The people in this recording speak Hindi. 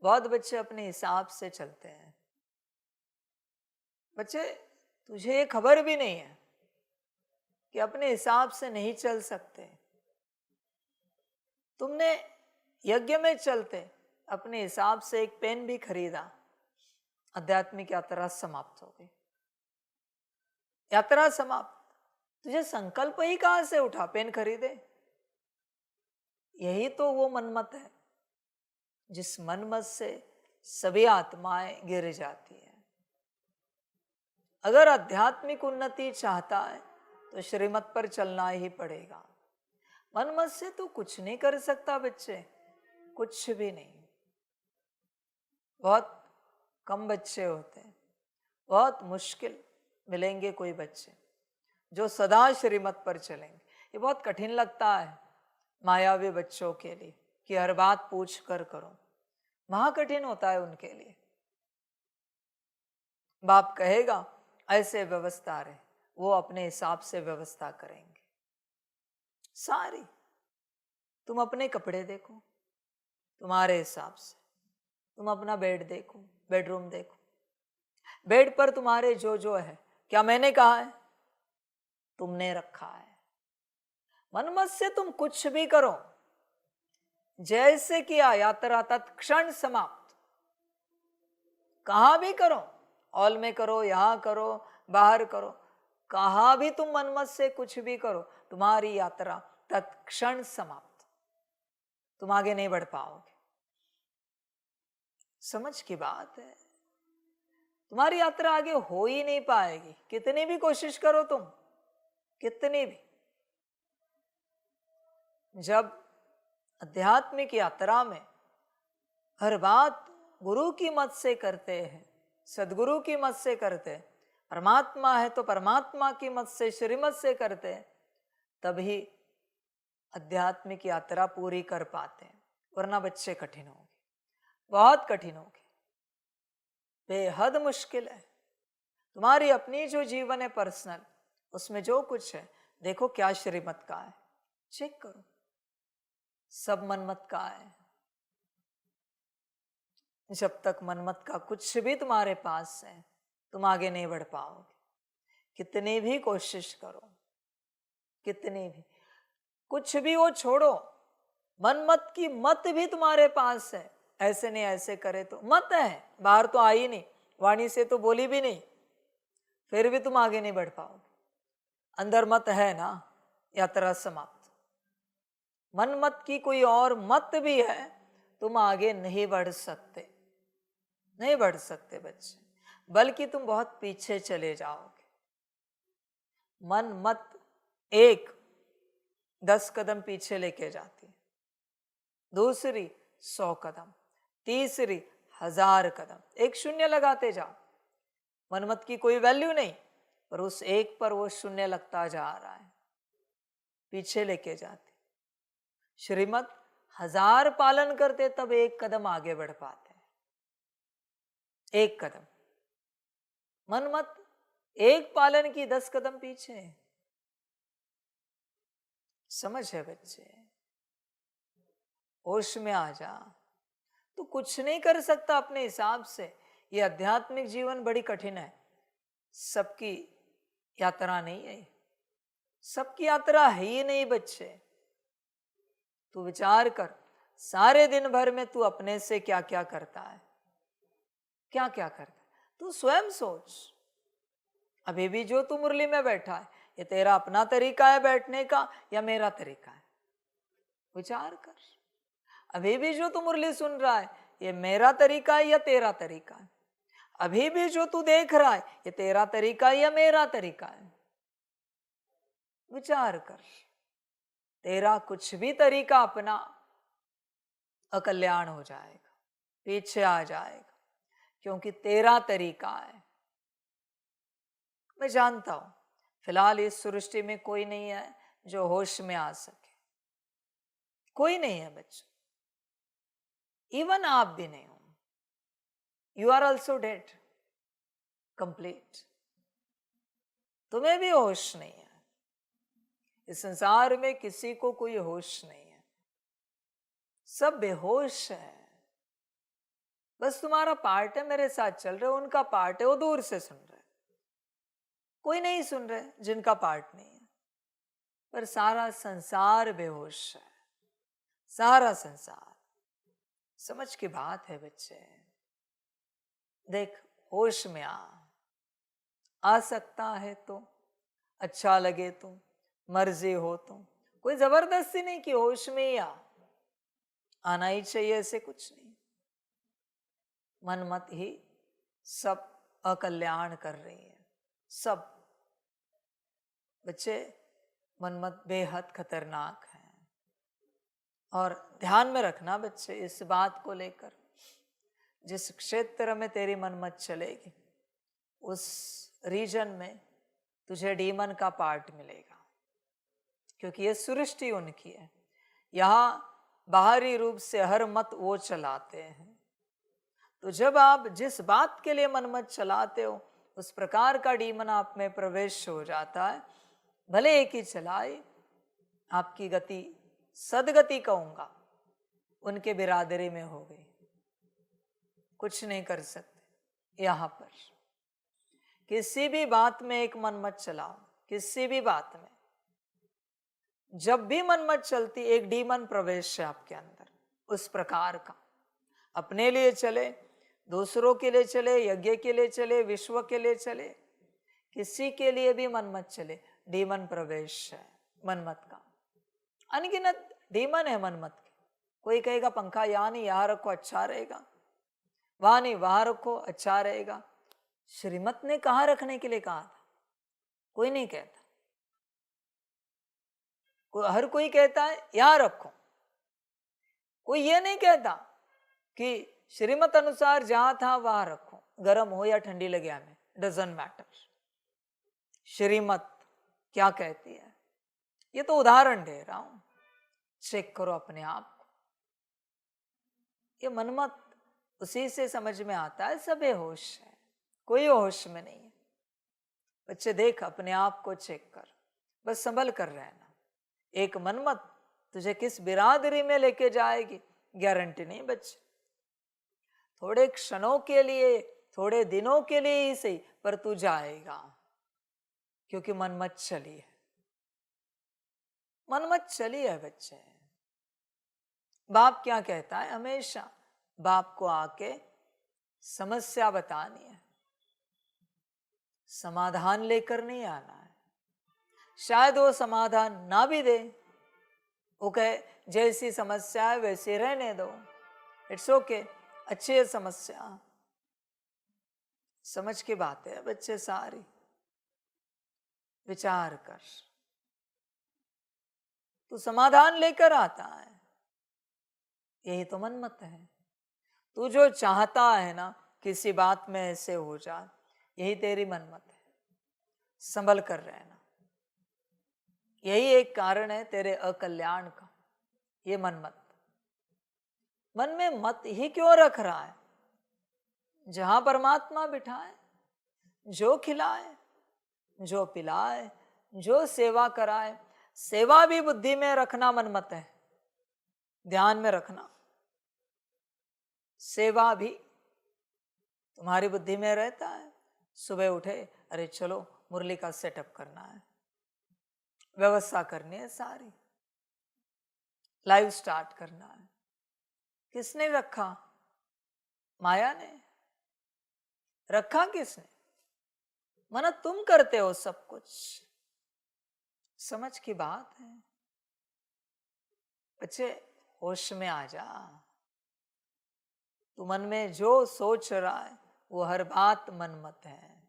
बहुत बच्चे अपने हिसाब से चलते हैं। बच्चे, तुझे ये खबर भी नहीं है कि अपने हिसाब से नहीं चल सकते। तुमने यज्ञ में चलते अपने हिसाब से एक पेन भी खरीदा, आध्यात्मिक यात्रा समाप्त हो गई। यात्रा समाप्त। तुझे संकल्प ही कहां से उठा पेन खरीदे? यही तो वो मनमत है जिस मनमत से सभी आत्माएं गिर जाती है। अगर आध्यात्मिक उन्नति चाहता है तो श्रीमत पर चलना ही पड़ेगा। मनमत से तो कुछ नहीं कर सकता बच्चे, कुछ भी नहीं। बहुत कम बच्चे होते हैं, बहुत मुश्किल मिलेंगे कोई बच्चे जो सदा श्रीमत पर चलेंगे। ये बहुत कठिन लगता है मायावी बच्चों के लिए कि हर बात पूछ कर करो, महा कठिन होता है उनके लिए। बाप कहेगा ऐसे व्यवस्था रहे, वो अपने हिसाब से व्यवस्था करेंगे सारी। तुम अपने कपड़े देखो तुम्हारे हिसाब से, तुम अपना बेड देखो, बेडरूम देखो, बेड पर तुम्हारे जो जो है, क्या मैंने कहा है? तुमने रखा है। मनमत से तुम कुछ भी करो, जैसे किया यात्रा तत्क्षण समाप्त। कहां भी करो, हॉल में करो, यहां करो, बाहर करो, कहां भी तुम मनमत से कुछ भी करो, तुम्हारी यात्रा तत्क्षण समाप्त। तुम आगे नहीं बढ़ पाओगे। समझ की बात है। तुम्हारी यात्रा आगे हो ही नहीं पाएगी, कितनी भी कोशिश करो तुम, कितनी भी। जब आध्यात्मिक यात्रा में हर बात गुरु की मत से करते हैं, सदगुरु की मत से करते हैं, परमात्मा है तो परमात्मा की मत से, श्रीमत से करते हैं, तभी आध्यात्मिक यात्रा पूरी कर पाते हैं। वरना बच्चे कठिन होंगे, बहुत कठिन होंगे, बेहद मुश्किल है। तुम्हारी अपनी जो जीवन है पर्सनल, उसमें जो कुछ है देखो क्या श्रीमत का है, चेक करो। सब मनमत का है। जब तक मनमत का कुछ भी तुम्हारे पास है, तुम आगे नहीं बढ़ पाओगे। कितनी भी कोशिश करो, कितनी भी, कुछ भी वो छोड़ो। मनमत की मत भी तुम्हारे पास है, ऐसे नहीं ऐसे करे तो मत है, बाहर तो आई नहीं, वाणी से तो बोली भी नहीं, फिर भी तुम आगे नहीं बढ़ पाओगे। अंदर मत है ना, यात्रा समाप्त। मन मत की कोई और मत भी है, तुम आगे नहीं बढ़ सकते, नहीं बढ़ सकते बच्चे, बल्कि तुम बहुत पीछे चले जाओगे। मन मत एक 10 कदम पीछे लेके जाती है, दूसरी 100 कदम, तीसरी 1000 कदम, एक शून्य लगाते जाओ। मनमत की कोई वैल्यू नहीं, पर उस एक पर वो शून्य लगता जा रहा है, पीछे लेके जाते। श्रीमत 1000 पालन करते तब एक कदम आगे बढ़ पाते हैं, एक कदम। मनमत एक पालन की 10 कदम पीछे। समझ है बच्चे? होश में आ जा। तो कुछ नहीं कर सकता अपने हिसाब से। ये आध्यात्मिक जीवन बड़ी कठिन है, सबकी यात्रा नहीं है, सबकी यात्रा है ही नहीं बच्चे। तू विचार कर, सारे दिन भर में तू अपने से क्या क्या करता है, क्या क्या करता है, तू स्वयं सोच। अभी भी जो तू मुरली में बैठा है, ये तेरा अपना तरीका है बैठने का या मेरा तरीका है? विचार कर। अभी भी जो तू मुरली सुन रहा है, ये मेरा तरीका है या तेरा तरीका है? अभी भी जो तू देख रहा है, ये तेरा तरीका है या मेरा तरीका है? विचार कर। तेरा कुछ भी तरीका अपना अकल्याण हो जाएगा, पीछे आ जाएगा, क्योंकि तेरा तरीका है। मैं जानता हूं फिलहाल इस सृष्टि में कोई नहीं है जो होश में आ सके, कोई नहीं है बच्चों, इवन आप भी नहीं हो। You are also dead, complete. तुम्हें भी होश नहीं है। इस संसार में किसी को कोई होश नहीं है, सब बेहोश है। बस तुम्हारा पार्ट है, मेरे साथ चल रहे हो, उनका पार्ट है वो दूर से सुन रहे, कोई नहीं सुन रहे जिनका पार्ट नहीं है। पर सारा संसार बेहोश है, सारा संसार। समझ की बात है बच्चे, देख होश में आ सकता है तो, अच्छा लगे तो, मर्जी हो तो, कोई जबरदस्ती नहीं कि होश में ही आना ही चाहिए, ऐसे कुछ नहीं। मनमत ही सब अकल्याण कर रही है, सब। बच्चे मनमत बेहद खतरनाक है, और ध्यान में रखना बच्चे इस बात को लेकर, जिस क्षेत्र में तेरी मनमत चलेगी उस रीजन में तुझे डीमन का पार्ट मिलेगा, क्योंकि ये सृष्टि उनकी है। यहाँ बाहरी रूप से हर मत वो चलाते हैं, तो जब आप जिस बात के लिए मनमत चलाते हो उस प्रकार का डीमन आप में प्रवेश हो जाता है। भले एक ही चलाए, आपकी गति सदगति कहूंगा उनके बिरादरी में हो गई, कुछ नहीं कर सकते। यहाँ पर किसी भी बात में एक मन मत चलाओ, किसी भी बात में जब भी मन मत चलती एक डीमन प्रवेश है आपके अंदर, उस प्रकार का। अपने लिए चले, दूसरों के लिए चले, यज्ञ के लिए चले, विश्व के लिए चले, किसी के लिए भी मन मत चले, डीमन प्रवेश है मनमत का। अनगिनत डीमन है मनमत के। कोई कहेगा पंखा यहाँ नहीं यहाँ रखो अच्छा रहेगा, वहां नहीं वहां रखो अच्छा रहेगा। श्रीमत ने कहाँ रखने के लिए कहा था? कोई नहीं कहता। हर कोई कहता है यहां रखो, कोई ये नहीं कहता कि श्रीमत अनुसार जहां था वहां रखो, गर्म हो या ठंडी लगे हमें डजंट मैटर। श्रीमत क्या कहती है ये तो उदाहरण दे रहा हूं, चेक करो अपने आप को। ये मनमत उसी से समझ में आता है, सब होश है, कोई होश में नहीं है। बच्चे देख अपने आप को चेक कर, बस संभल कर रहना। एक मनमत तुझे किस बिरादरी में लेके जाएगी गारंटी नहीं बच्चे। थोड़े क्षणों के लिए, थोड़े दिनों के लिए ही सही, पर तू जाएगा, क्योंकि मनमत चली है, मनमत चली है बच्चे। बाप क्या कहता है हमेशा? बाप को आके समस्या बतानी है, समाधान लेकर नहीं आना है। शायद वो समाधान ना भी दे, वो कहे जैसी समस्या है वैसे रहने दो, इट्स ओके, अच्छी है समस्या। समझ की बात है बच्चे सारी, विचार कर। तू समाधान लेकर आता है, यही तो मनमत है। तू जो चाहता है ना किसी बात में ऐसे हो जाए, यही तेरी मनमत है। संभल कर रहना, यही एक कारण है तेरे अकल्याण का, ये मनमत। मन में मत ही क्यों रख रहा है? जहां परमात्मा बिठाए, जो खिलाए, जो पिलाए, जो सेवा कराए, सेवा भी बुद्धि में रखना मनमत है, ध्यान में रखना। सेवा भी तुम्हारी बुद्धि में रहता है। सुबह उठे, अरे चलो मुरली का सेटअप करना है, व्यवस्था करनी है सारी, लाइव स्टार्ट करना है। किसने रखा? माया ने रखा। किसने? मना तुम करते हो सब कुछ। समझ की बात है बच्चे, होश में आ जा। तू मन में जो सोच रहा है वो हर बात मनमत है।